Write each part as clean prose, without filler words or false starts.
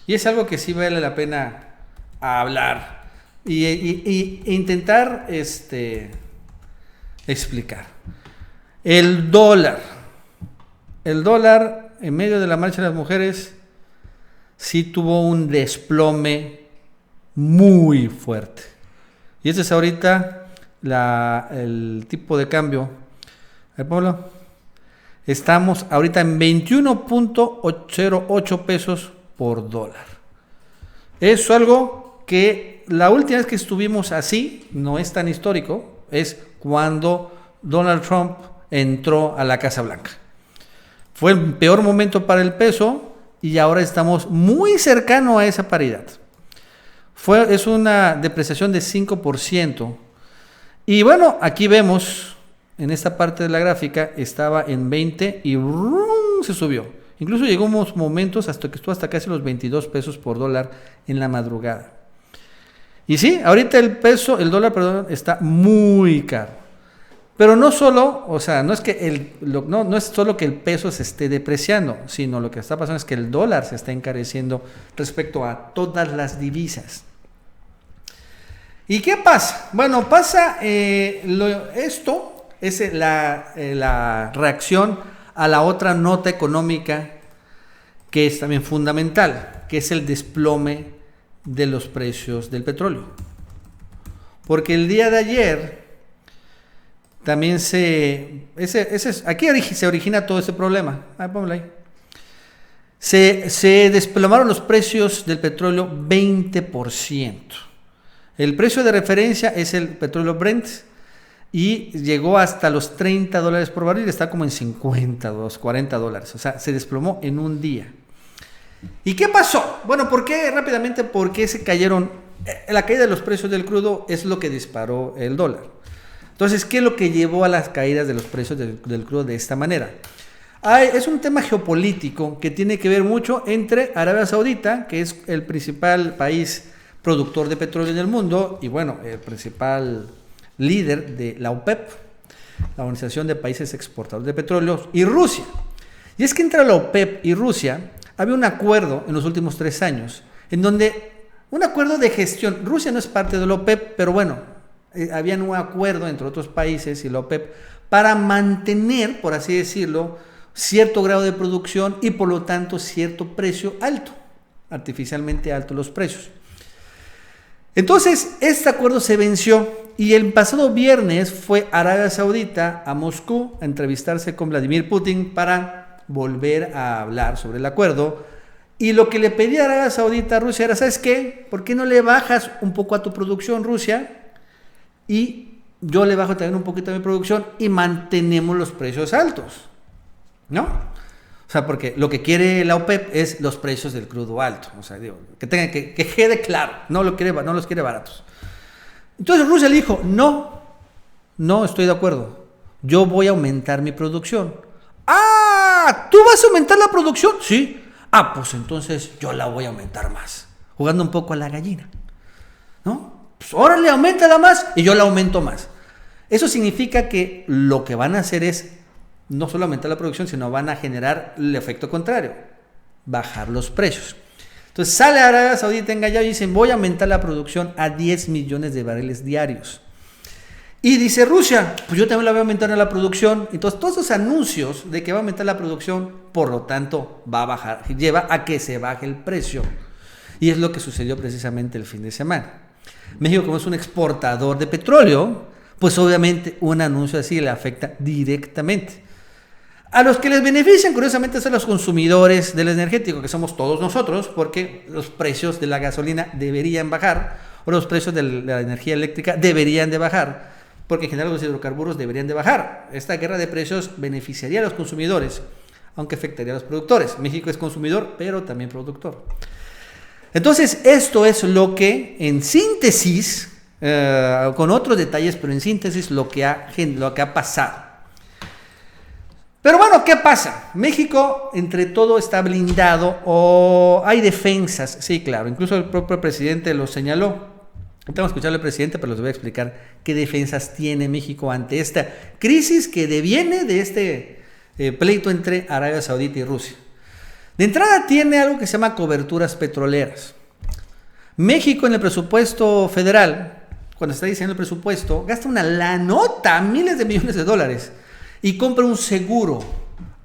Y es algo que sí vale la pena hablar e intentar explicar. El dólar en medio de la marcha de las mujeres sí tuvo un desplome muy fuerte. Y ese es ahorita el tipo de cambio. Pablo, estamos ahorita en 21.08 pesos por dólar. Es algo que la última vez que estuvimos así, no es tan histórico, es cuando Donald Trump entró a la Casa Blanca. Fue el peor momento para el peso y ahora estamos muy cercano a esa paridad. Es una depreciación de 5%. Y bueno, aquí vemos, en esta parte de la gráfica, estaba en 20 y se subió. Incluso llegó unos momentos hasta que estuvo hasta casi los 22 pesos por dólar en la madrugada. Y sí, ahorita el dólar, está muy caro. Pero no solo, no es que no es solo que el peso se esté depreciando, sino lo que está pasando es que el dólar se está encareciendo respecto a todas las divisas. ¿Y qué pasa? Bueno, esto es la reacción a la otra nota económica que es también fundamental, que es el desplome de los precios del petróleo. Porque el día de ayer también aquí se origina todo ese problema. Póngalo ahí. Se desplomaron los precios del petróleo 20%. El precio de referencia es el petróleo Brent y llegó hasta los $30 por barril, está como en 50, $40. O sea, se desplomó en un día. ¿Y qué pasó? Bueno, ¿por qué se cayeron? La caída de los precios del crudo es lo que disparó el dólar. Entonces, ¿qué es lo que llevó a las caídas de los precios del crudo de esta manera? Es un tema geopolítico que tiene que ver mucho entre Arabia Saudita, que es el principal país productor de petróleo en el mundo y bueno, el principal líder de la OPEP, la Organización de Países Exportadores de Petróleo, y Rusia. Y es que entre la OPEP y Rusia había un acuerdo en los últimos 3 años, en donde un acuerdo de gestión. Rusia no es parte de la OPEP, pero bueno, había un acuerdo entre otros países y la OPEP para mantener, por así decirlo, cierto grado de producción y por lo tanto cierto precio alto, artificialmente alto los precios. Entonces, este acuerdo se venció y el pasado viernes fue Arabia Saudita a Moscú a entrevistarse con Vladimir Putin para volver a hablar sobre el acuerdo. Y lo que le pedía Arabia Saudita a Rusia era, ¿sabes qué? ¿Por qué no le bajas un poco a tu producción, Rusia? Y yo le bajo también un poquito a mi producción y mantenemos los precios altos, ¿no? O sea, porque lo que quiere la OPEP es los precios del crudo alto. O sea, que quede claro, no los quiere baratos. Entonces Rusia le dijo, no estoy de acuerdo. Yo voy a aumentar mi producción. ¡Ah! ¿Tú vas a aumentar la producción? Sí. Ah, pues entonces yo la voy a aumentar más. Jugando un poco a la gallina, ¿no? Pues órale, auméntala más y yo la aumento más. Eso significa que lo que van a hacer es no solo aumentar la producción, sino van a generar el efecto contrario, bajar los precios. Entonces sale Arabia Saudita engallado y dicen, voy a aumentar la producción a 10 millones de barriles diarios. Y dice Rusia, pues yo también la voy a aumentar en la producción. Entonces todos esos anuncios de que va a aumentar la producción, por lo tanto va a bajar, lleva a que se baje el precio. Y es lo que sucedió precisamente el fin de semana. México, como es un exportador de petróleo, pues obviamente un anuncio así le afecta directamente. A los que les benefician, curiosamente, son los consumidores del energético, que somos todos nosotros, porque los precios de la gasolina deberían bajar, o los precios de la energía eléctrica deberían de bajar, porque en general los hidrocarburos deberían de bajar. Esta guerra de precios beneficiaría a los consumidores, aunque afectaría a los productores. México es consumidor, pero también productor. Entonces, esto es lo que, en síntesis, con otros detalles, pero en síntesis, lo que ha pasado. Pero bueno, ¿qué pasa? México, entre todo, está blindado o hay defensas. Sí, claro, incluso el propio presidente lo señaló. Tengo que escuchar al presidente, pero les voy a explicar qué defensas tiene México ante esta crisis que deviene de este pleito entre Arabia Saudita y Rusia. De entrada tiene algo que se llama coberturas petroleras. México en el presupuesto federal, cuando está diseñando el presupuesto, gasta una lanota, miles de millones de dólares, y compra un seguro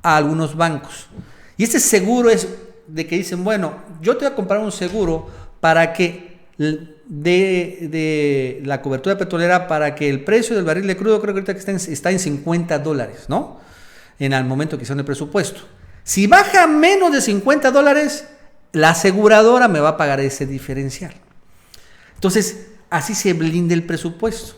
a algunos bancos. Y este seguro es de que dicen, bueno, yo te voy a comprar un seguro para que de la cobertura petrolera, para que el precio del barril de crudo, creo que ahorita está en $50, ¿no? En el momento que hicieron el presupuesto. Si baja menos de $50, la aseguradora me va a pagar ese diferencial. Entonces, así se blinda el presupuesto.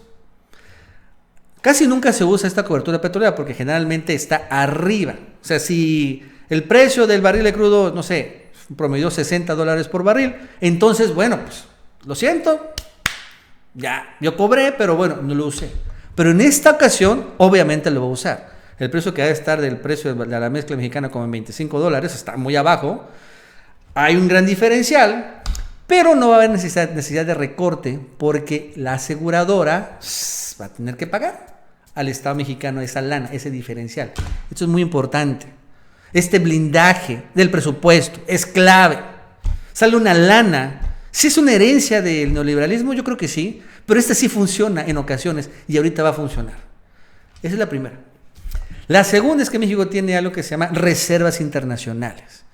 Casi nunca se usa esta cobertura petrolera porque generalmente está arriba. O sea, si el precio del barril de crudo, no sé, promedió $60 por barril, entonces, bueno, pues, lo siento, ya, yo cobré, pero bueno, no lo usé. Pero en esta ocasión, obviamente lo voy a usar. El precio que ha de estar del precio de la mezcla mexicana como en $25, está muy abajo. Hay un gran diferencial, pero no va a haber necesidad de recorte porque la aseguradora va a tener que pagar al Estado mexicano esa lana, ese diferencial. Esto es muy importante. Este blindaje del presupuesto es clave. Sale una lana. Si es una herencia del neoliberalismo, yo creo que sí, pero esta sí funciona en ocasiones y ahorita va a funcionar. Esa es la primera. La segunda es que México tiene algo que se llama reservas internacionales.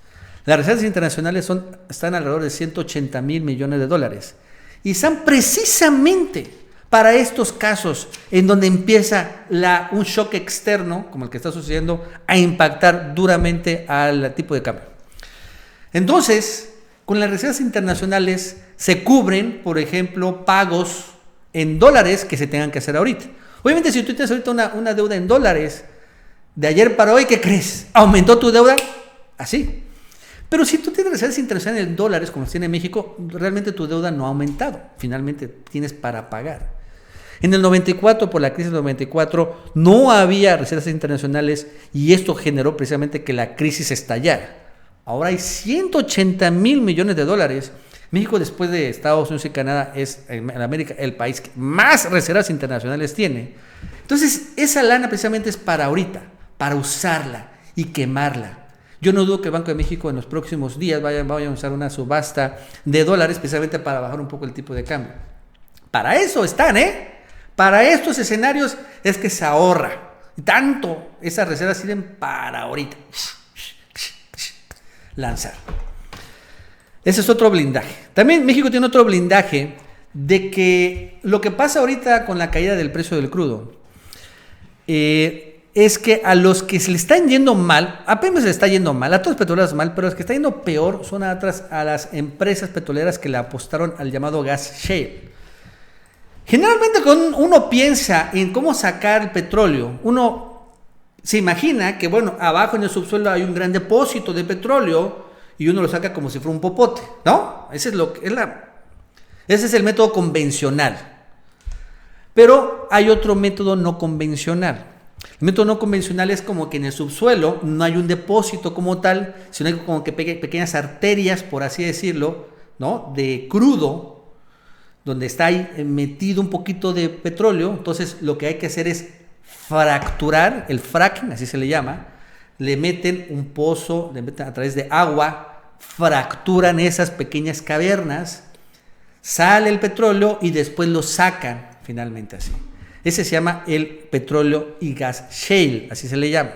Las reservas internacionales están alrededor de $180 mil millones y están precisamente para estos casos en donde empieza un shock externo, como el que está sucediendo, a impactar duramente al tipo de cambio. Entonces, con las reservas internacionales se cubren, por ejemplo, pagos en dólares que se tengan que hacer ahorita. Obviamente, si tú tienes ahorita una deuda en dólares, de ayer para hoy, ¿qué crees? ¿Aumentó tu deuda? Así. Pero si tú tienes reservas internacionales en dólares, como tiene México, realmente tu deuda no ha aumentado. Finalmente tienes para pagar. En el 94, por la crisis del 94, no había reservas internacionales y esto generó precisamente que la crisis estallara. Ahora hay $180 mil millones. México, después de Estados Unidos y Canadá, es en América el país que más reservas internacionales tiene. Entonces, esa lana precisamente es para ahorita, para usarla y quemarla. Yo no dudo que el Banco de México en los próximos días vayan a usar una subasta de dólares precisamente para bajar un poco el tipo de cambio. Para eso están, Para estos escenarios es que se ahorra. Tanto esas reservas sirven para ahorita. Lanzar. Ese es otro blindaje. También México tiene otro blindaje de que lo que pasa ahorita con la caída del precio del crudo es que a los que se le están yendo mal, apenas se le está yendo mal, a todos los petroleros mal, pero los que están yendo peor son a las empresas petroleras que le apostaron al llamado gas shale. Generalmente cuando uno piensa en cómo sacar el petróleo, uno se imagina que, bueno, abajo en el subsuelo hay un gran depósito de petróleo y uno lo saca como si fuera un popote, ¿no? Ese es el método convencional. Pero hay otro método no convencional. El método no convencional es como que en el subsuelo no hay un depósito como tal, sino hay como que pequeñas arterias, por así decirlo, ¿no? De crudo, donde está ahí metido un poquito de petróleo. Entonces lo que hay que hacer es fracturar, el fracking, así se le llama. Le meten un pozo, le meten a través de agua, fracturan esas pequeñas cavernas, sale el petróleo y después lo sacan finalmente así. Ese se llama el petróleo y gas shale, así se le llama.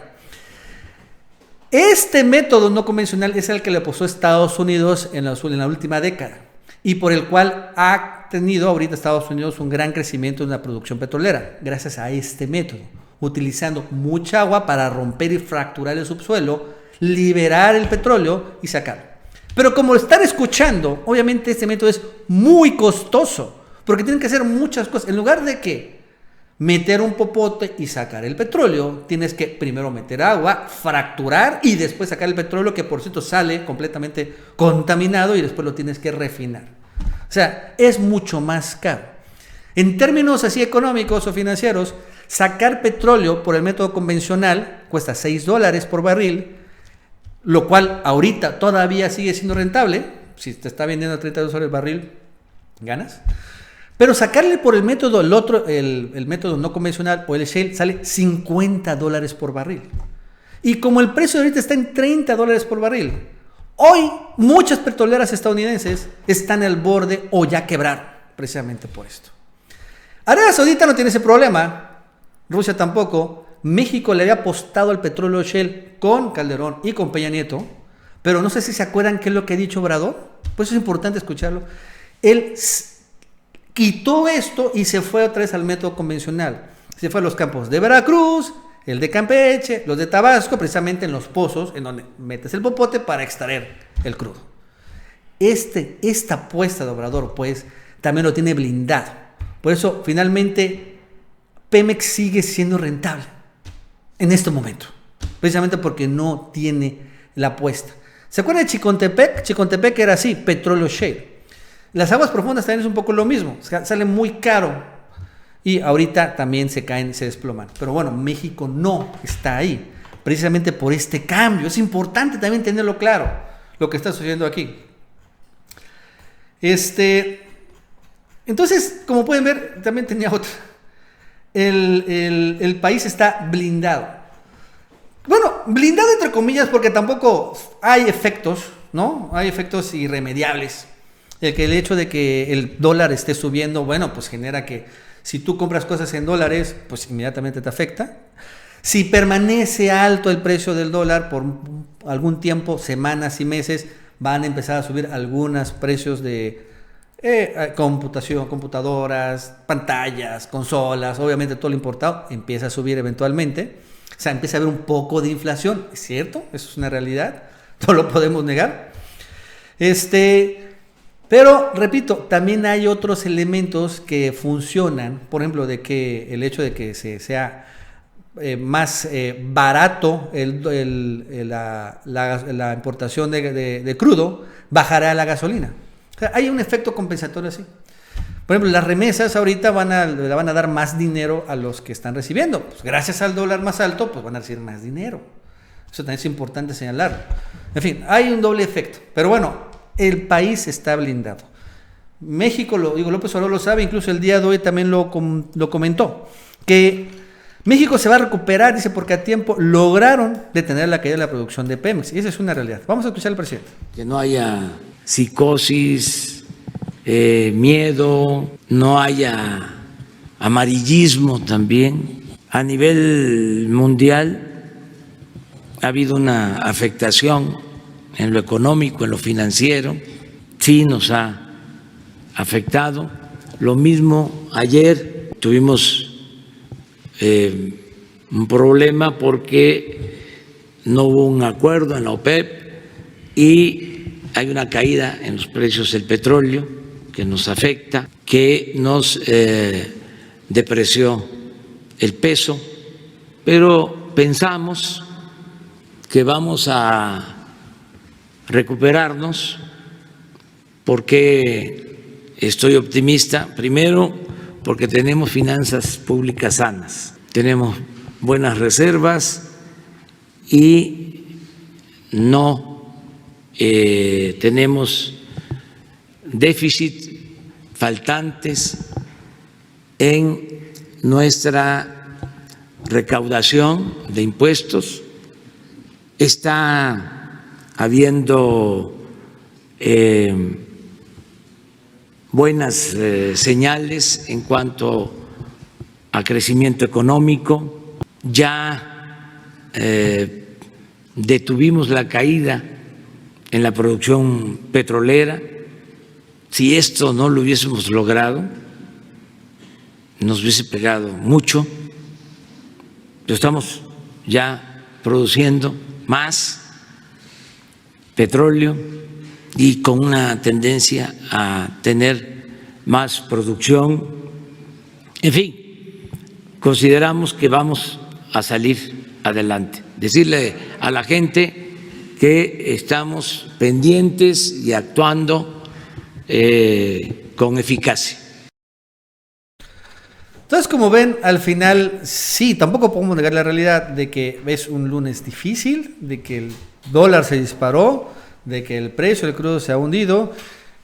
Este método no convencional es el que le apostó Estados Unidos en la última década y por el cual ha tenido ahorita Estados Unidos un gran crecimiento en la producción petrolera, gracias a este método, utilizando mucha agua para romper y fracturar el subsuelo, liberar el petróleo y sacarlo. Pero como lo están escuchando, obviamente este método es muy costoso, porque tienen que hacer muchas cosas. En lugar de que meter un popote y sacar el petróleo, tienes que primero meter agua, fracturar y después sacar el petróleo, que por cierto sale completamente contaminado y después lo tienes que refinar. O sea, es mucho más caro. En términos así económicos o financieros, sacar petróleo por el método convencional cuesta $6 por barril, lo cual ahorita todavía sigue siendo rentable. Si te está vendiendo a $30 el barril, ganas. Pero sacarle por el método, el método no convencional o el shale, sale $50 por barril. Y como el precio ahorita está en $30 por barril, Hoy muchas petroleras estadounidenses están al borde o ya quebraron, precisamente por esto. Arabia Saudita no tiene ese problema, Rusia tampoco. México le había apostado al petróleo Shell con Calderón y con Peña Nieto, pero no sé si se acuerdan qué es lo que ha dicho Obrador, pues es importante escucharlo. Él quitó esto y se fue otra vez al método convencional. Se fue a los campos de Veracruz, el de Campeche, los de Tabasco, precisamente en los pozos, en donde metes el popote para extraer el crudo. Esta apuesta de Obrador, pues, también lo tiene blindado. Por eso, finalmente, Pemex sigue siendo rentable en este momento, precisamente porque no tiene la apuesta. ¿Se acuerdan de Chicontepec? Chicontepec era así, petróleo shale. Las aguas profundas también es un poco lo mismo, sale muy caro y ahorita también se caen, se desploman. Pero bueno, México no está ahí, precisamente por este cambio. Es importante también tenerlo claro, lo que está sucediendo aquí. Entonces, como pueden ver, también tenía otra. El país está blindado. Bueno, blindado entre comillas porque tampoco hay efectos, ¿no? Hay efectos irremediables. El hecho de que el dólar esté subiendo, bueno, pues genera que si tú compras cosas en dólares, pues inmediatamente te afecta. Si permanece alto el precio del dólar por algún tiempo, semanas y meses, van a empezar a subir algunos precios de computación, computadoras, pantallas, consolas, obviamente todo lo importado empieza a subir eventualmente. O sea, empieza a haber un poco de inflación, ¿es cierto? Eso es una realidad, no lo podemos negar. Pero, repito, también hay otros elementos que funcionan, por ejemplo, de que el hecho de que sea más barato la importación de crudo, bajará la gasolina. O sea, hay un efecto compensatorio así. Por ejemplo, las remesas ahorita le van a dar más dinero a los que están recibiendo. Pues gracias al dólar más alto, pues van a recibir más dinero. Eso también es importante señalarlo. En fin, hay un doble efecto. Pero bueno, el país está blindado. México, López Obrador lo sabe, incluso el día de hoy también lo comentó, que México se va a recuperar, dice, porque a tiempo lograron detener la caída de la producción de Pemex. Y esa es una realidad. Vamos a escuchar al presidente. Que no haya psicosis, miedo, no haya amarillismo también. A nivel mundial ha habido una afectación en lo económico, en lo financiero, sí nos ha afectado. Lo mismo ayer tuvimos un problema porque no hubo un acuerdo en la OPEP y hay una caída en los precios del petróleo que nos afecta, que nos depreció el peso, pero pensamos que vamos a recuperarnos. Porque estoy optimista? Primero, porque tenemos finanzas públicas sanas, tenemos buenas reservas y no tenemos déficit, faltantes en nuestra recaudación de impuestos. Está habiendo buenas señales en cuanto a crecimiento económico. Ya detuvimos la caída en la producción petrolera. Si esto no lo hubiésemos logrado, nos hubiese pegado mucho. Pero estamos ya produciendo más petróleo y con una tendencia a tener más producción. En fin, consideramos que vamos a salir adelante. Decirle a la gente que estamos pendientes y actuando con eficacia. Entonces, como ven, al final, sí, tampoco podemos negar la realidad de que es un lunes difícil, de que el dólar se disparó, de que el precio del crudo se ha hundido,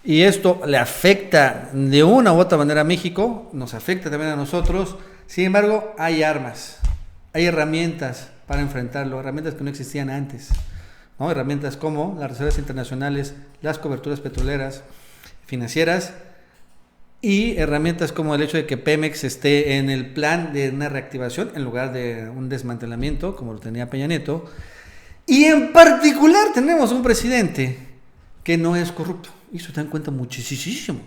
y esto le afecta de una u otra manera a México, nos afecta también a nosotros. Sin embargo, hay armas, hay herramientas para enfrentarlo, herramientas que no existían antes. ¿no? Herramientas como las reservas internacionales, las coberturas petroleras, financieras, y herramientas como el hecho de que Pemex esté en el plan de una reactivación en lugar de un desmantelamiento, como lo tenía Peña Nieto. Y en particular tenemos un presidente que no es corrupto. Y eso te dan cuenta muchísimo.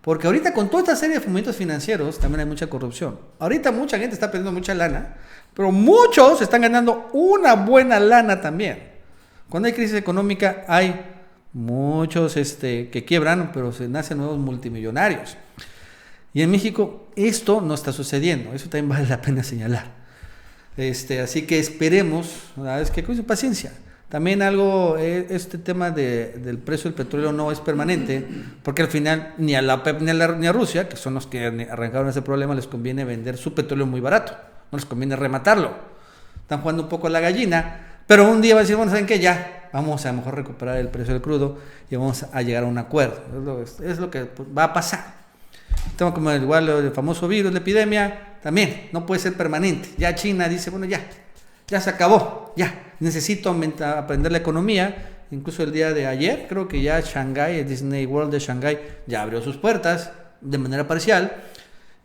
Porque ahorita con toda esta serie de movimientos financieros también hay mucha corrupción. Ahorita mucha gente está perdiendo mucha lana, pero muchos están ganando una buena lana también. Cuando hay crisis económica hay muchos que quiebran, pero se nacen nuevos multimillonarios. Y en México esto no está sucediendo. Eso también vale la pena señalar. Así que esperemos, es que con paciencia. También algo, este tema del precio del petróleo no es permanente, porque al final ni a la OPEP ni a Rusia, que son los que arrancaron ese problema, les conviene vender su petróleo muy barato, no les conviene rematarlo. Están jugando un poco a la gallina, pero un día van a decir, bueno, ¿saben qué? Ya, vamos a lo mejor recuperar el precio del crudo y vamos a llegar a un acuerdo. Es lo que va a pasar. Tema como el famoso virus, la epidemia, también no puede ser permanente. Ya China dice, bueno, ya se acabó, ya necesito aprender la economía. Incluso el día de ayer, creo que ya Shanghái, el Disney World de Shanghái, ya abrió sus puertas de manera parcial.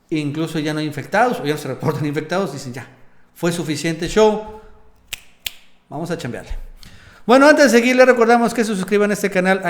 Incluso ya no hay infectados, o ya no se reportan infectados, dicen ya, fue suficiente show, vamos a chambearle. Bueno, antes de seguir, les recordamos que se suscriban a este canal.